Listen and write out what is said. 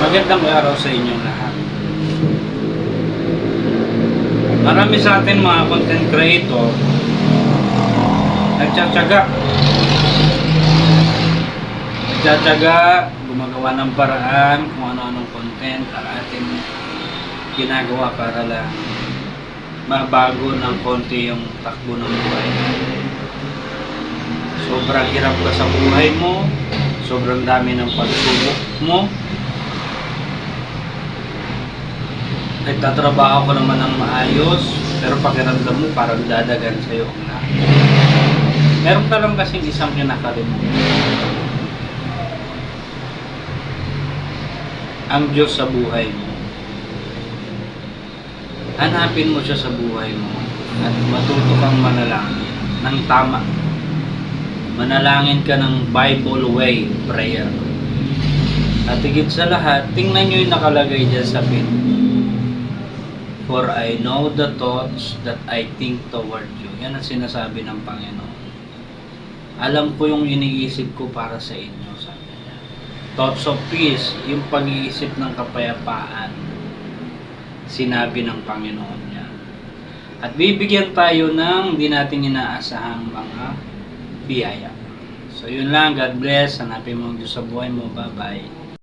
Magandang araw sa inyong lahat. Marami sa atin mga content creator nagtsatsaga, gumagawa ng paraan kung ano-anong content ang ating ginagawa para lang mabago ng konti yung takbo ng buhay natin. Sobrang hirap ka sa buhay mo, sobrang dami ng pagsubok mo. Nagtatrabaho ko naman ng maayos, pero pakiramdam mo parang dadagan sa'yo ang lahat. Meron ka lang kasing isang kinakalimutan. Ang Diyos sa buhay mo. Hanapin mo siya sa buhay mo at matuto kang manalangin ng tama. Manalangin ka ng Bible way prayer. At higit sa lahat, tingnan nyo yung nakalagay dyan sa pin. For I know the thoughts that I think toward you. Yan ang sinasabi ng Panginoon. Alam ko yung iniisip ko para sa inyo, sabi niya. Thoughts of peace, yung pag-iisip ng kapayapaan, sinabi ng Panginoon niya. At bibigyan tayo ng hindi natin inaasahang mga biyaya. So yun lang, God bless. Hanapin mo ang Diyos sa buhay mo. Bye-bye.